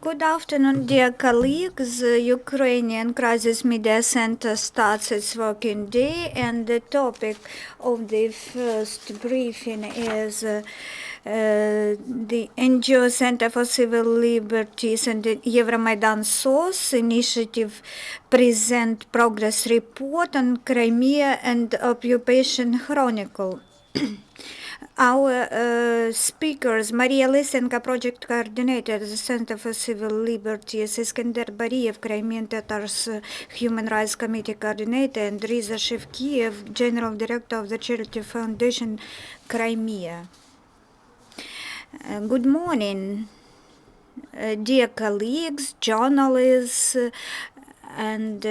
Good afternoon, dear colleagues. Ukrainian Crisis Media Center starts its working day, and the topic of the first briefing is the NGO Center for Civil Liberties and the Euromaidan.SOS initiative present progress report on Crimea and occupation chronicle. Our speakers, Mariya Lysenko, Project Coordinator at the Center for Civil Liberties, Eskender Bariev, Crimean Tatars Human Rights Committee Coordinator, and Riza Shevkiev, General Director of the Charity Foundation Crimea. Good morning, dear colleagues, journalists, and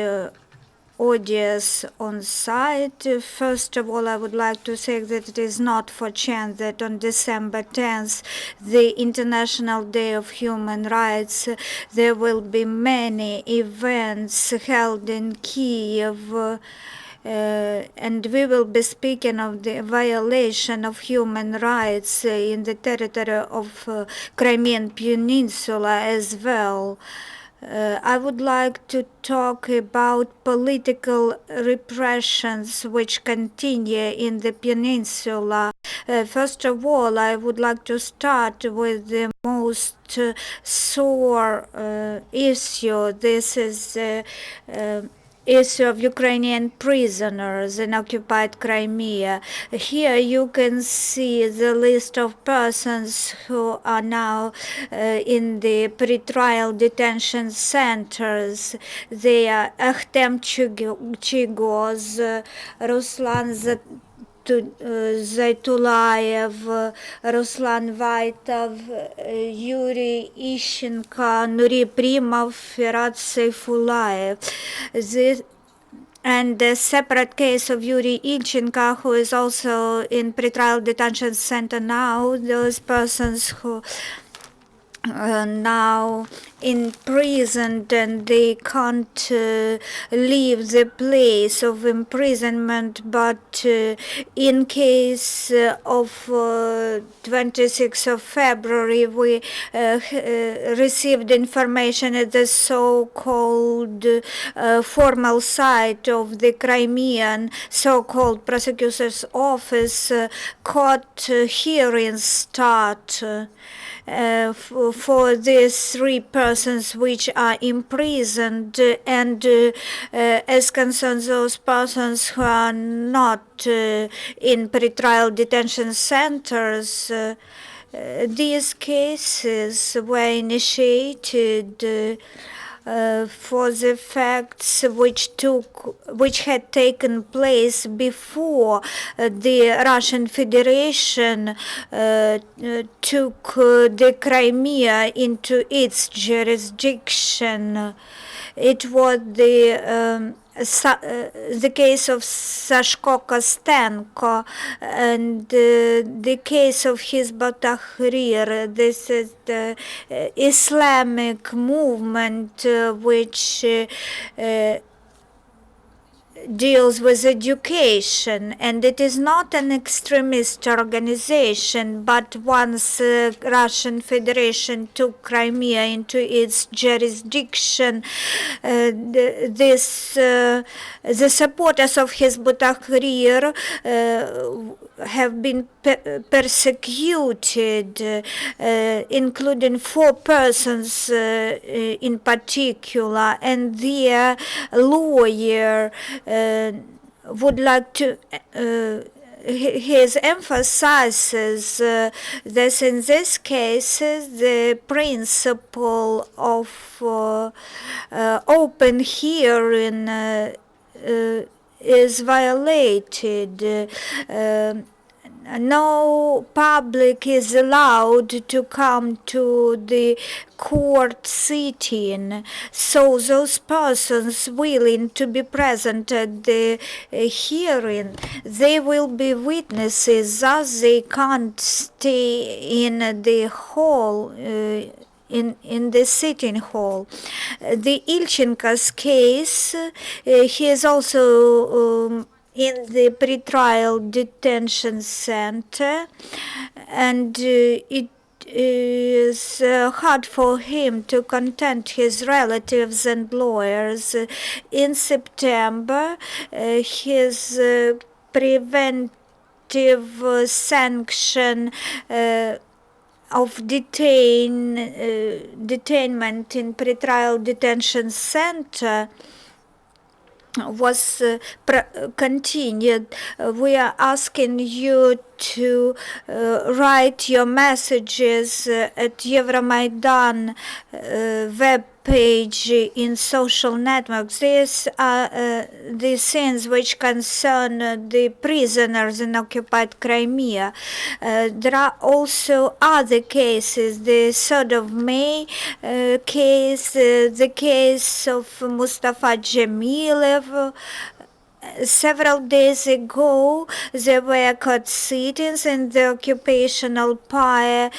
audience on site. First of all, I would like to say that it is not for chance that on December 10th, the International Day of Human Rights, there will be many events held in Kiev, and we will be speaking of the violation of human rights in the territory of Crimean Peninsula as well. I would like to talk about political repressions which continue in the peninsula. First of all, I would like to start with the most sore issue. This is issue of Ukrainian prisoners in occupied Crimea. Here you can see the list of persons who are now in the pretrial detention centers. They are Akhtem Chigoz, Ruslan Zaitulayev, Ruslan Vaitov, Yuri Ishchenko, Nuri Primov, Firat Saifulayev. And the separate case of Yuri Ilchenko, who is also in pretrial detention center now, those persons who now imprisoned and they can't leave the place of imprisonment, but in case of 26th of February we received information at the so-called formal site of the Crimean so-called prosecutor's office court hearings start for these three persons which are imprisoned, and as concerns those persons who are not in pretrial detention centers, these cases were initiated for the facts which had taken place before the Russian Federation took the Crimea into its jurisdiction. It was the case of Sashko Kostenko and the case of Hizbut Tahrir. This is the Islamic movement which deals with education, and it is not an extremist organization, but once Russian Federation took Crimea into its jurisdiction, the supporters of Hizbut Tahrir have been persecuted, including 4 persons in particular, and their lawyer would like to he emphasizes that in these cases the principle of open hearing is violated. No public is allowed to come to the court sitting, so those persons willing to be present at the hearing, they will be witnesses, thus they can't stay in the hall, in the sitting hall. The Ilchenko's case, he is also in the pretrial detention center, and it is hard for him to contact his relatives and lawyers. In September, his preventive sanction of detainment in pretrial detention center was continued. We are asking you to write your messages at Euromaidan web page in social networks. These are the things which concern the prisoners in occupied Crimea. There are also other cases, the 3rd of May case, the case of Mustafa Jamilev. Several days ago, there were court sittings and the occupational power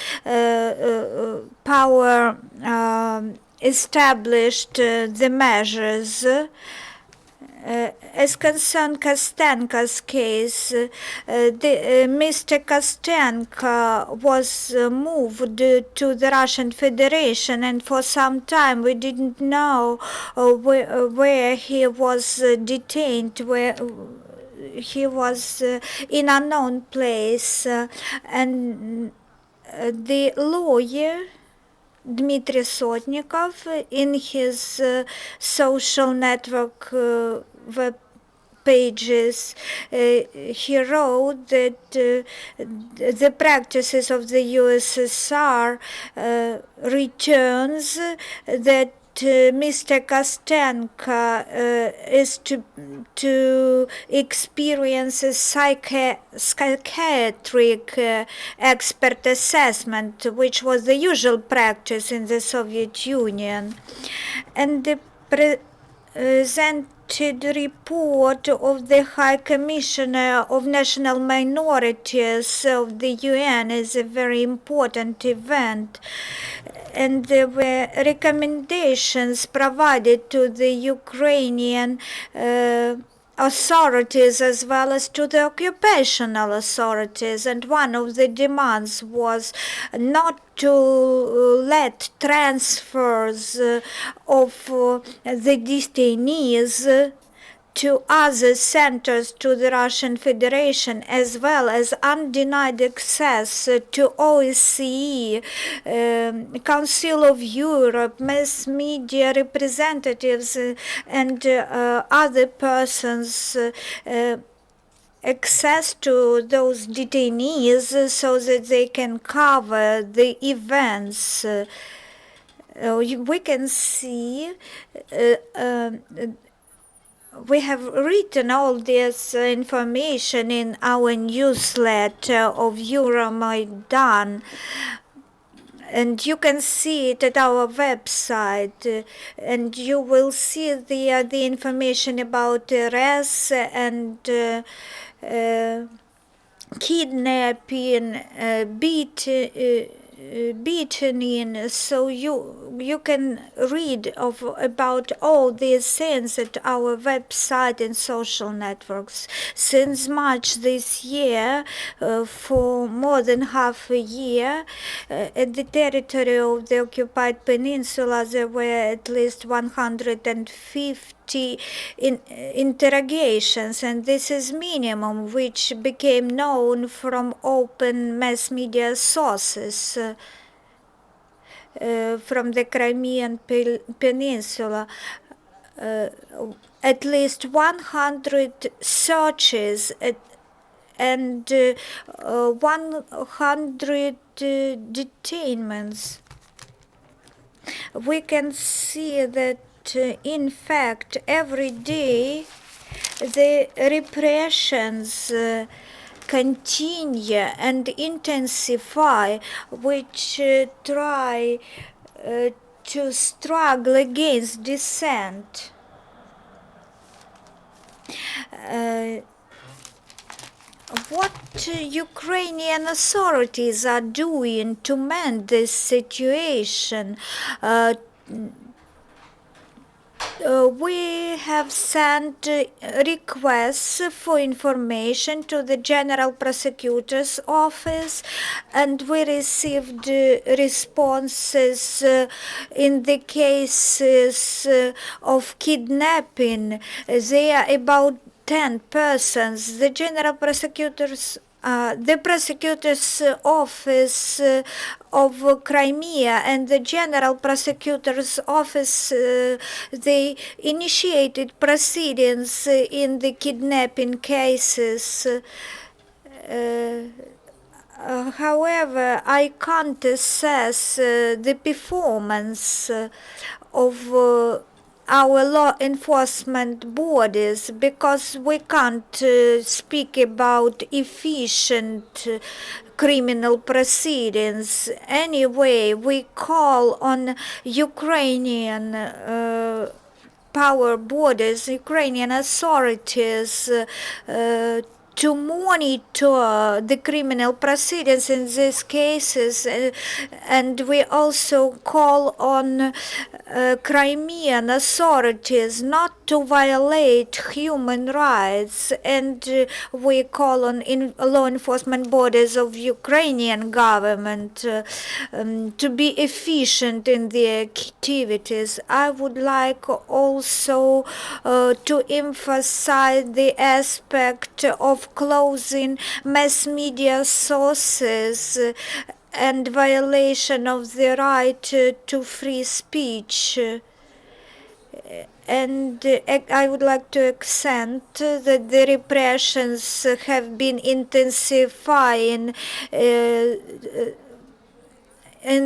established the measures. As concerned Kostenko's case, Mr. Kostenko was moved to the Russian Federation, and for some time we didn't know where he was detained, where he was in unknown place, and the lawyer Dmitry Sotnikov, in his social network web pages, he wrote that the practices of the USSR returns that Mr. Kostenko is to experience a psychiatric expert assessment, which was the usual practice in the Soviet Union. And the presented report of the High Commissioner of National Minorities of the UN is a very important event. And there were recommendations provided to the Ukrainian authorities as well as to the occupational authorities, and one of the demands was not to let transfers of the detainees to other centers to the Russian Federation, as well as undenied access to OSCE, Council of Europe, mass media representatives, and other persons. Access to those detainees so that they can cover the events. We can see we have written all this information in our newsletter of Euromaidan, and you can see it at our website, and you will see the information about arrests and kidnapping, beaten, so you can read about all these things at our website and social networks. Since March this year, for more than half a year, at the territory of the occupied peninsula, there were at least 150 interrogations, and this is minimum, which became known from open mass media sources from the Crimean peninsula. At least 100 searches and 100 detainments. We can see that in fact every day the repressions continue and intensify, which try to struggle against dissent. What Ukrainian authorities are doing to mend this situation? We have sent requests for information to the General Prosecutor's Office, and we received responses in the cases of kidnapping. There are about 10 persons. The prosecutor's office of Crimea and the general prosecutor's office, they initiated proceedings in the kidnapping cases. However, I can't assess the performance of our law enforcement bodies because we can't speak about efficient criminal proceedings. Anyway, we call on Ukrainian power bodies, Ukrainian authorities to monitor the criminal proceedings in these cases, and we also call on Crimean authorities not to violate human rights, and we call on law enforcement bodies of Ukrainian government to be efficient in their activities. I would like also to emphasize the aspect of closing mass media sources and violation of the right to free speech. And I would like to accent that the repressions have been intensifying in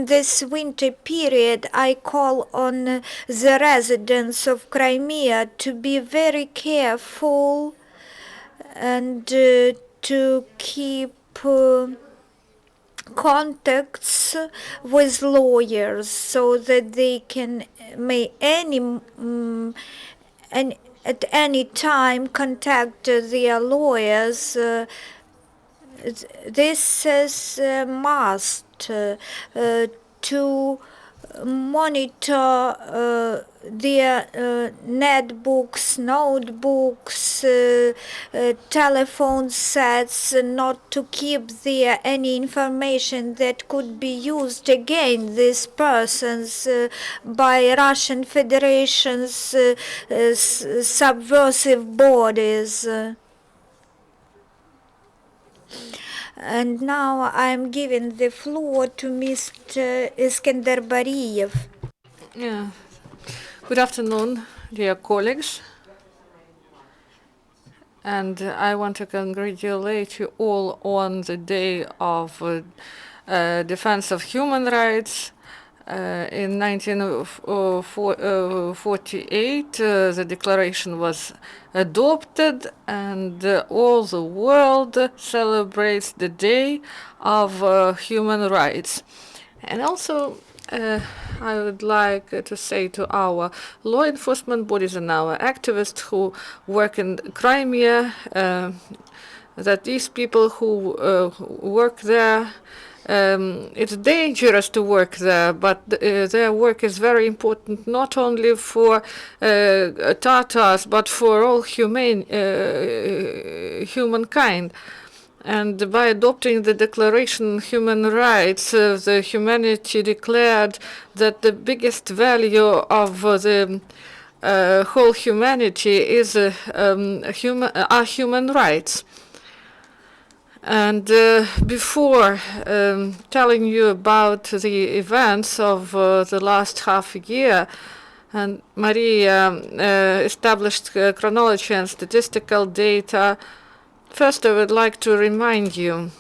this winter period. I call on the residents of Crimea to be very careful and to keep contacts with lawyers so that they can at any time contact their lawyers. This is a must to monitor their netbooks, notebooks, telephone sets, not to keep there any information that could be used against these persons by Russian Federation's subversive bodies. And now I'm giving the floor to Mr. Eskender Bariev. Yeah. Good afternoon, dear colleagues. And I want to congratulate you all on the Day of Defense of Human Rights. In 1948, the declaration was adopted, and all the world celebrates the Day of Human Rights. And also, I would like to say to our law enforcement bodies and our activists who work in Crimea that these people who work there, it's dangerous to work there, but their work is very important not only for Tatars but for all humankind. And by adopting the Declaration on Human Rights, the humanity declared that the biggest value of the whole humanity is human rights. And before telling you about the events of the last half year, and Mariya established chronology and statistical data, first I would like to remind you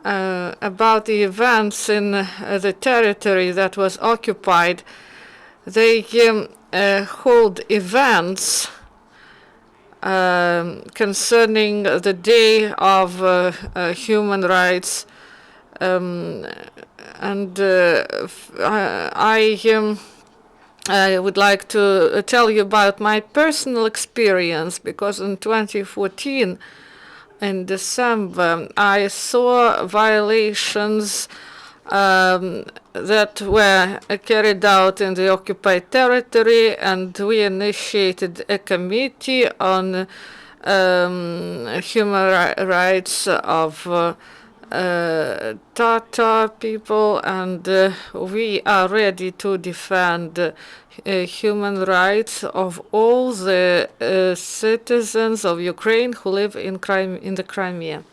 about the events in the territory that was occupied. They hold events concerning the Day of Human Rights, and I would like to tell you about my personal experience, because in 2014, in December, I saw violations that were carried out in the occupied territory, and we initiated a committee on human rights of Tatar people, and we are ready to defend human rights of all the citizens of Ukraine who live in the Crimea.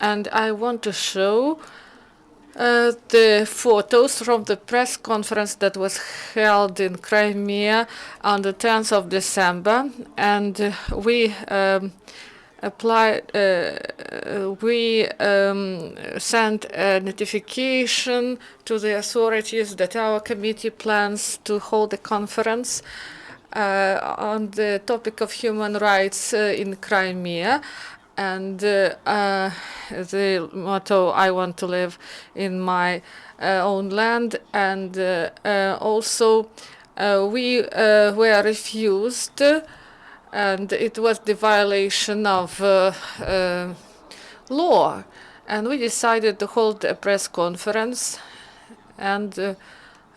And I want to show the photos from the press conference that was held in Crimea on the 10th of December, and we sent a notification to the authorities that our committee plans to hold a conference on the topic of human rights in Crimea. And the motto, I want to live in my own land. And also we were refused, and it was the violation of law. And we decided to hold a press conference and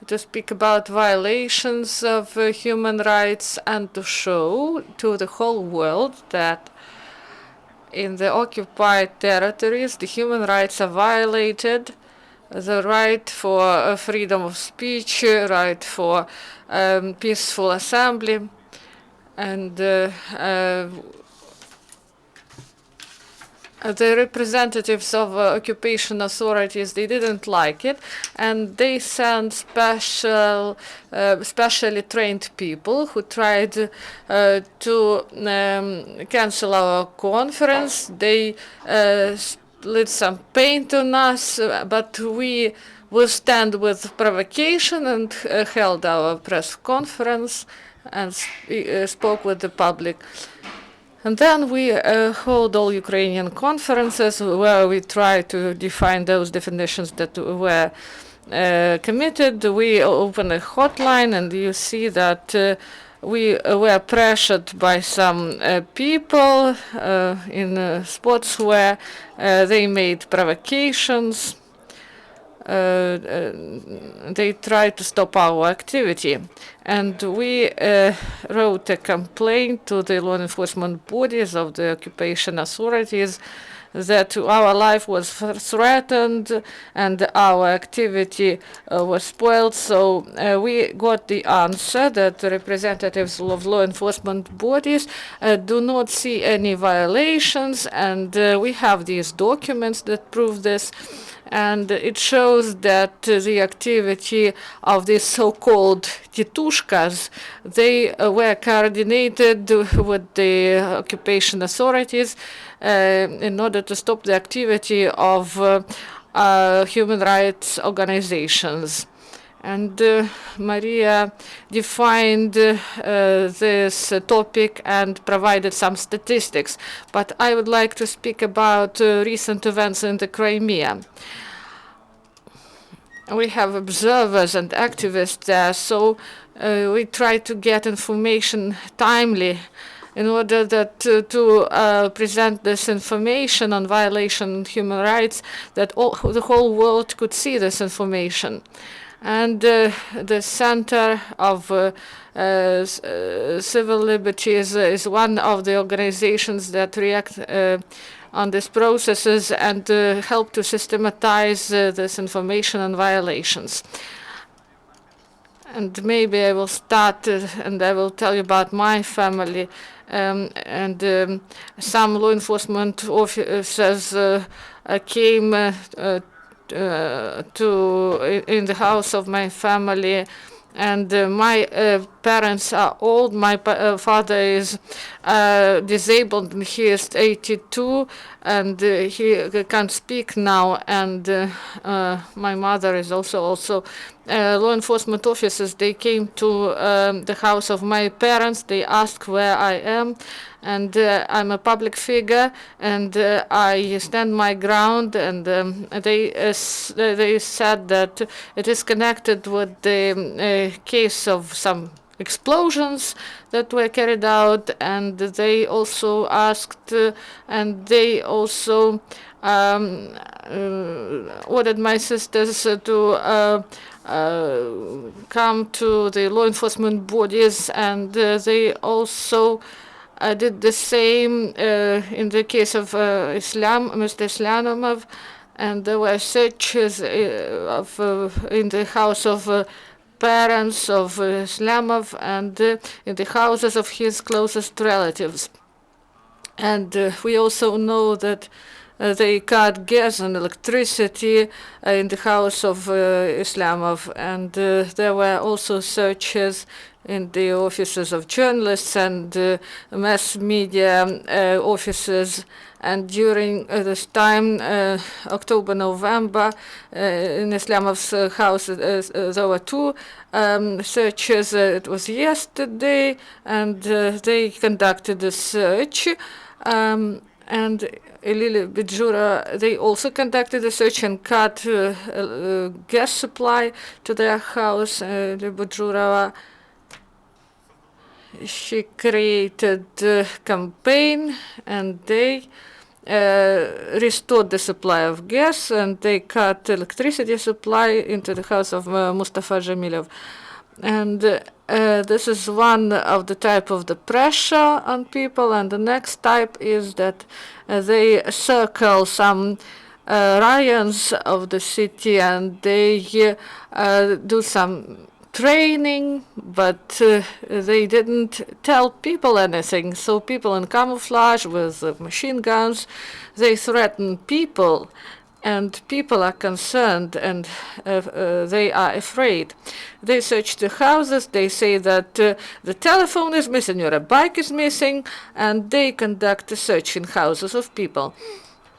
to speak about violations of human rights, and to show to the whole world that in the occupied territories the human rights are violated. The right for freedom of speech, right for peaceful assembly, and the representatives of occupation authorities, they didn't like it, and they sent specially trained people who tried to cancel our conference. They lit some paint on us, but we withstand with provocation and held our press conference and spoke with the public. And then we hold all Ukrainian conferences where we try to define those definitions that were committed. We open a hotline, and you see that we were pressured by some people in spots where they made provocations. They tried to stop our activity. And we wrote a complaint to the law enforcement bodies of the occupation authorities that our life was threatened and our activity was spoiled. So we got the answer that the representatives of law enforcement bodies do not see any violations, and we have these documents that prove this. And it shows that the activity of these so-called titushkas, they were coordinated with the occupation authorities in order to stop the activity of human rights organizations. And Mariya defined this topic and provided some statistics. But I would like to speak about recent events in the Crimea. We have observers and activists there, so we try to get information timely in order that to present this information on violation of human rights, that the whole world could see this information. And the Center of Civil Liberties is one of the organizations that react on these processes and help to systematize this information on violations. And maybe I will start and I will tell you about my family. And some law enforcement officers came in the house of my family, and my parents are old. My father is disabled, and he is 82, and he can't speak now. And my mother is also law enforcement officers. They came to the house of my parents. They asked where I am, and I'm a public figure, and I stand my ground. And they said that it is connected with the case of some explosions that were carried out, and they also asked, and they also ordered my sisters to come to the law enforcement bodies, and they also did the same in the case of Mr. Islamov, and there were searches in the house of parents of Islamov and in the houses of his closest relatives. And we also know that they cut gas and electricity in the house of Islamov, and there were also searches in the offices of journalists and mass media offices. And during this time, October, November, in Islamov's house, there were two searches. It was yesterday, and they conducted a search. And Lili Bidjura, they also conducted a search and cut gas supply to their house. Lili Bidjura, she created a campaign, and they restored the supply of gas, and they cut electricity supply into the house of Mustafa Jamilov. And this is one of the type of the pressure on people. And the next type is that they circle some rayons of the city, and they do some training, but they didn't tell people anything. So people in camouflage with machine guns, they threaten people, and people are concerned, and they are afraid. They search the houses, they say that the telephone is missing or a bike is missing, and they conduct a search in houses of people.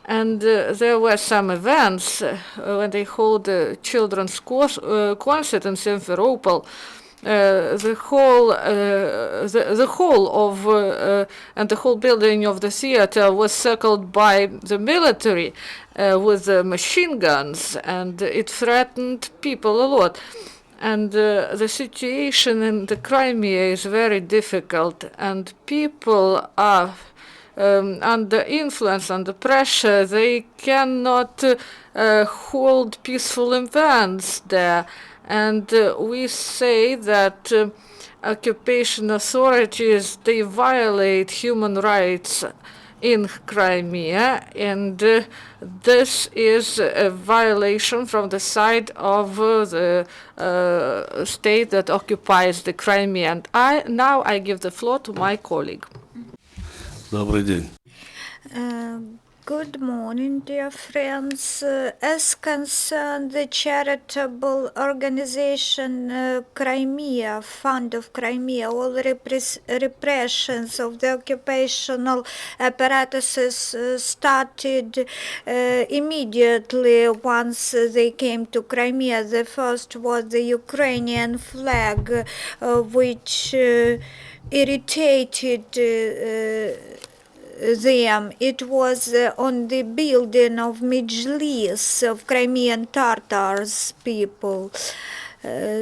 And there were some events when they hold a children's concert in Simferopol. The whole of and the whole building of the theater was circled by the military with machine guns, and it threatened people a lot. And the situation in the Crimea is very difficult, and people are under influence, under pressure. They cannot hold peaceful events there. And we say that occupation authorities, they violate human rights in Crimea, and this is a violation from the side of the state that occupies the Crimea. And now I give the floor to my colleague. Добрый день. Good morning, dear friends. As concerned the charitable organization Crimea, Fund of Crimea, all repressions of the occupational apparatuses started immediately once they came to Crimea. The first was the Ukrainian flag, which irritated them. It was on the building of Mijlis of Crimean Tatars people.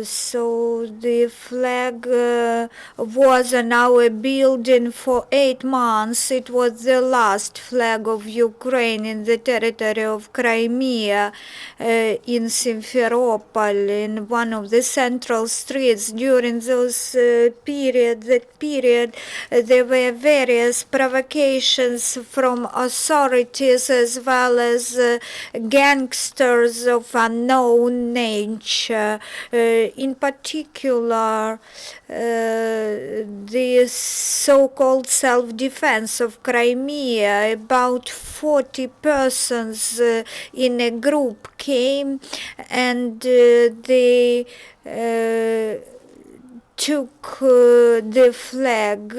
So the flag was on our building for 8 months. It was the last flag of Ukraine in the territory of Crimea, in Simferopol, in one of the central streets. During those period, there were various provocations from authorities as well as gangsters of unknown nature. In particular, the so-called self-defense of Crimea, about 40 persons in a group came, and they took the flag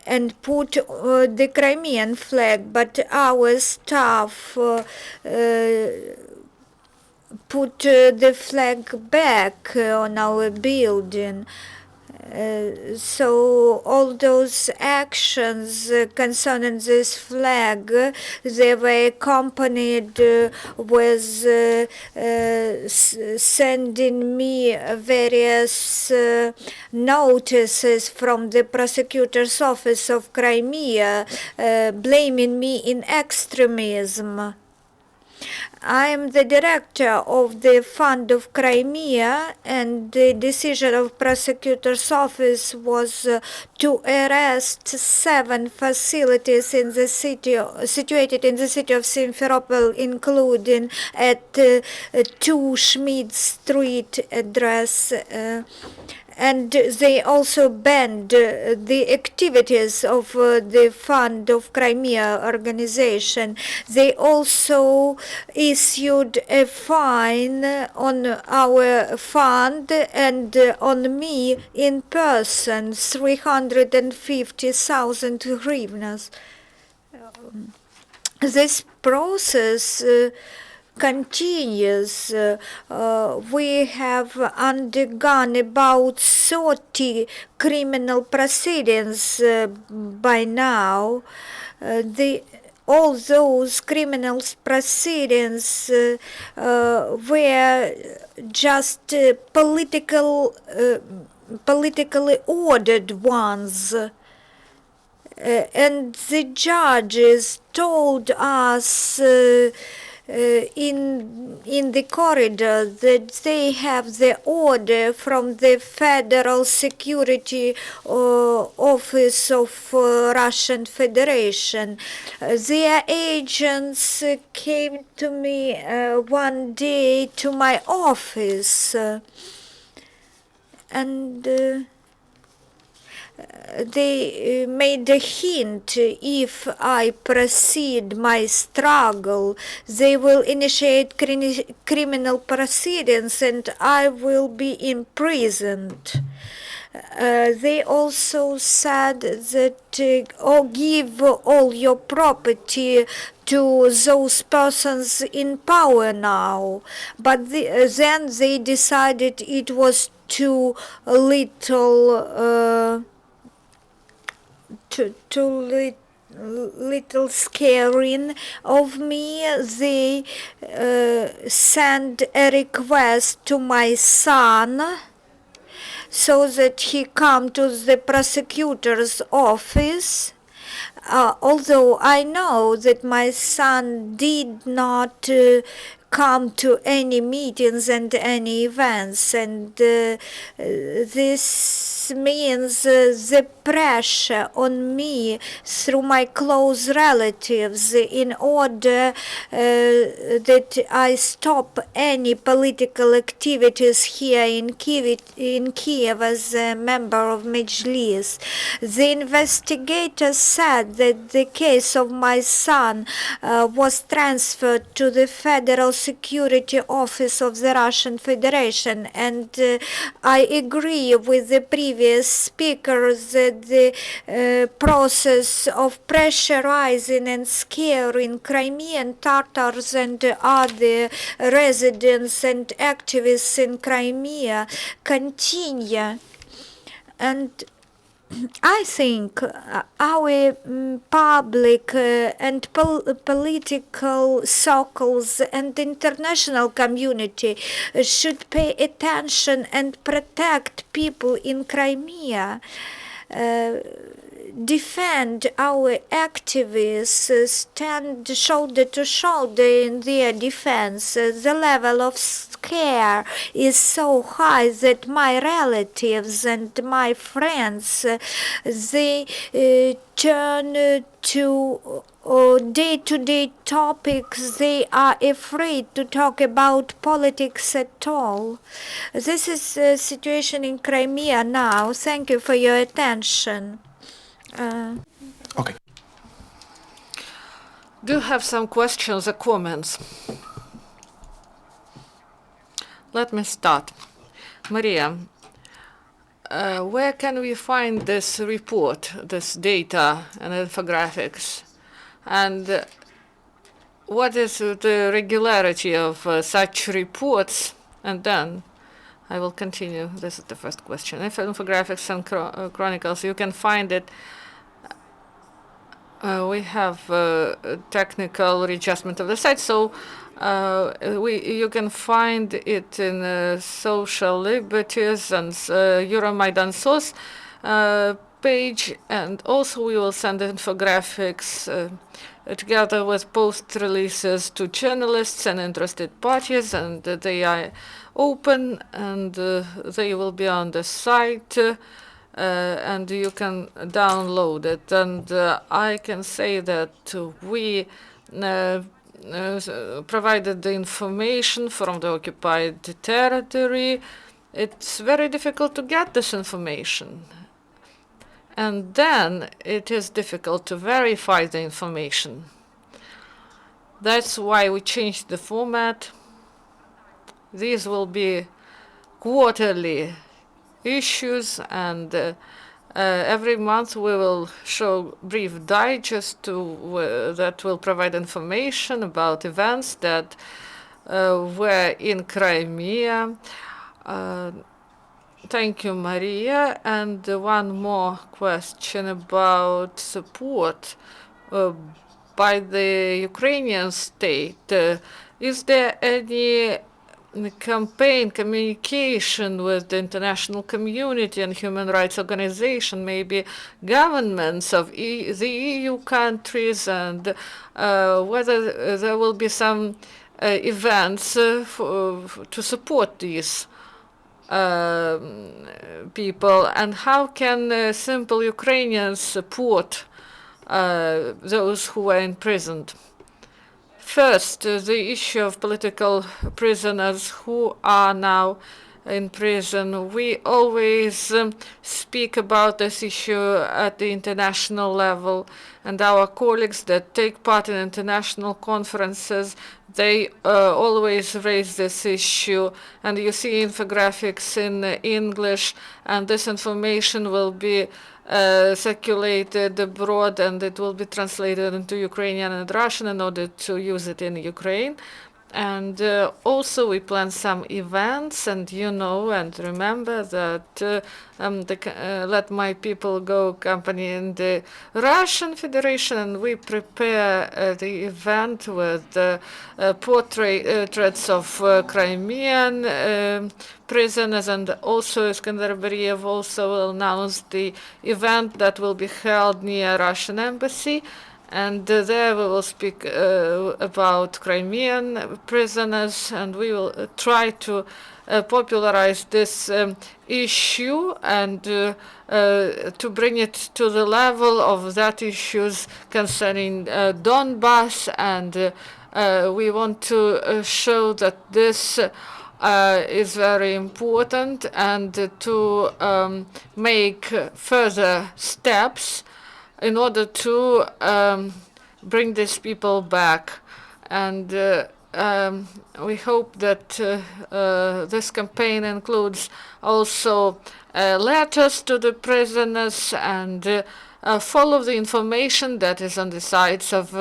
and put the Crimean flag, but our staff put the flag back on our building. So all those actions concerning this flag, they were accompanied with sending me various notices from the prosecutor's office of Crimea, blaming me in extremism. I am the director of the Fund of Crimea, and the decision of prosecutor's office was to arrest 7 facilities in the city, situated in the city of Simferopol, including at 2 Schmidt Street address. And they also banned the activities of the Fund of Crimea organization. They also issued a fine on our fund and on me in person, 350,000 hryvnias. This process continues. We have undergone about 30 criminal proceedings by now. All those criminal proceedings were just politically ordered ones. And the judges told us in the corridor that they have the order from the Federal Security Office of Russian Federation. Their agents came to me one day to my office, and they made a hint: if I proceed my struggle, they will initiate criminal proceedings and I will be imprisoned. They also said that give all your property to those persons in power now. But then they decided it was too little little scaring of me. They sent a request to my son so that he come to the prosecutor's office. Although I know that my son did not come to any meetings and any events, and this means the pressure on me through my close relatives in order that I stop any political activities here in Kiev as a member of Mejlis. The investigators said that the case of my son was transferred to the Federal Security Office of the Russian Federation, and I agree with the previous speakers that the process of pressurizing and scaring Crimean Tatars and other residents and activists in Crimea continue. And I think our public and political circles and international community should pay attention and protect people in Crimea. Defend our activists, stand shoulder to shoulder in their defense. The level of scare is so high that my relatives and my friends, they turn to day-to-day topics. They are afraid to talk about politics at all. This is the situation in Crimea now. Thank you for your attention. Okay. Do you have some questions or comments? Let me start. Mariya, where can we find this report, this data and infographics? And what is the regularity of such reports? And then I will continue. This is the first question. If infographics and chronicles, you can find it. We have technical readjustment of the site, so you can find it in Social Liberties and Euromaidan.SOS page, and also we will send infographics together with post releases to journalists and interested parties, and they are open and they will be on the site. And you can download it. And I can say that we provided the information from the occupied territory. It's very difficult to get this information. And then it is difficult to verify the information. That's why we changed the format. These will be quarterly issues, and every month we will show brief digest that will provide information about events that were in Crimea. Thank you, Mariya. And one more question about support by the Ukrainian state. Is there any campaign communication with the international community and human rights organization, maybe governments of the EU countries, and whether there will be some events to support these people, and how can simple Ukrainians support those who are imprisoned? First, the issue of political prisoners who are now in prison. We always speak about this issue at the international level, and our colleagues that take part in international conferences, they always raise this issue, and you see infographics in English, and this information will be circulated abroad, and it will be translated into Ukrainian and Russian in order to use it in Ukraine. And also we plan some events, and and remember that Let My People Go company in the Russian Federation, and we prepare the event with portraits of Crimean prisoners, and also Eskender Bariev also will announce the event that will be held near Russian embassy. And there we will speak about Crimean prisoners, and we will try to popularize this issue and to bring it to the level of that issues concerning Donbass. And we want to show that this is very important, and to make further steps in order to bring these people back. And we hope that this campaign includes also letters to the prisoners, and follow the information that is on the sites of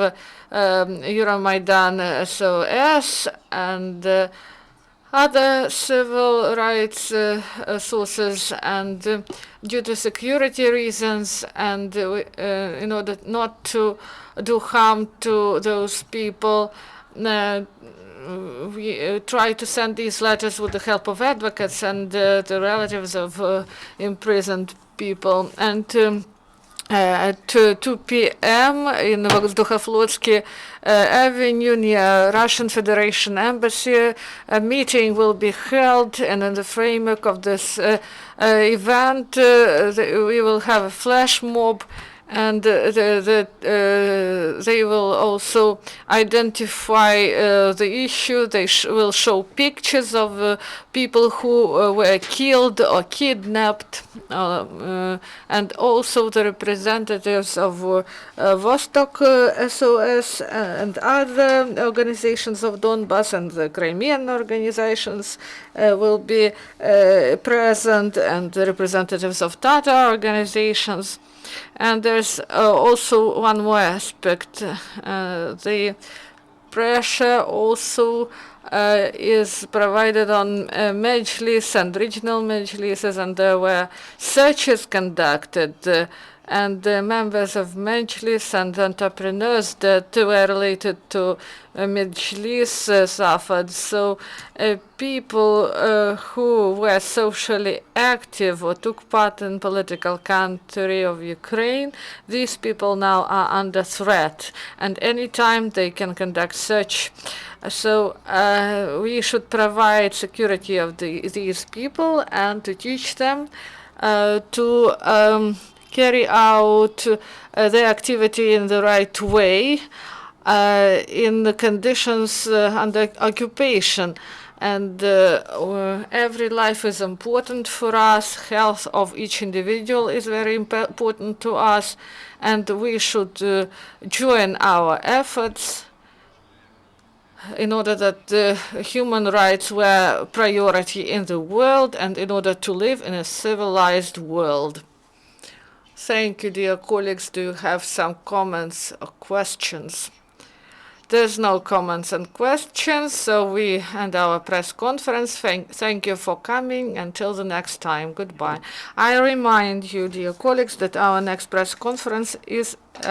Euromaidan.SOS and other civil rights sources. And due to security reasons, and in order not to do harm to those people, we try to send these letters with the help of advocates and the relatives of imprisoned people. And at 2 p.m. in Воздухофлотский Avenue near Russian Federation Embassy, a meeting will be held, and in the framework of this event, we will have a flash mob, and they will also identify the issue. They will show pictures of people who were killed or kidnapped, and also the representatives of Vostok.SOS and other organizations of Donbass and the Crimean organizations will be present, and the representatives of Tatar organizations. And there's also one more aspect. The pressure also is provided on Mejlis and regional Mejlises, and there were searches conducted, and the members of Mejlis and entrepreneurs that were related to Mejlis suffered. So people who were socially active or took part in political country of Ukraine, these people now are under threat, and anytime they can conduct search. So we should provide security of these people and to teach them to carry out their activity in the right way in the conditions under occupation. And every life is important for us. Health of each individual is very important to us, and we should join our efforts in order that human rights were priority in the world and in order to live in a civilized world. Thank you, dear colleagues. Do you have some comments or questions? There's no comments and questions, so we end our press conference. Thank you for coming. Until the next time, goodbye. I remind you, dear colleagues, that our next press conference is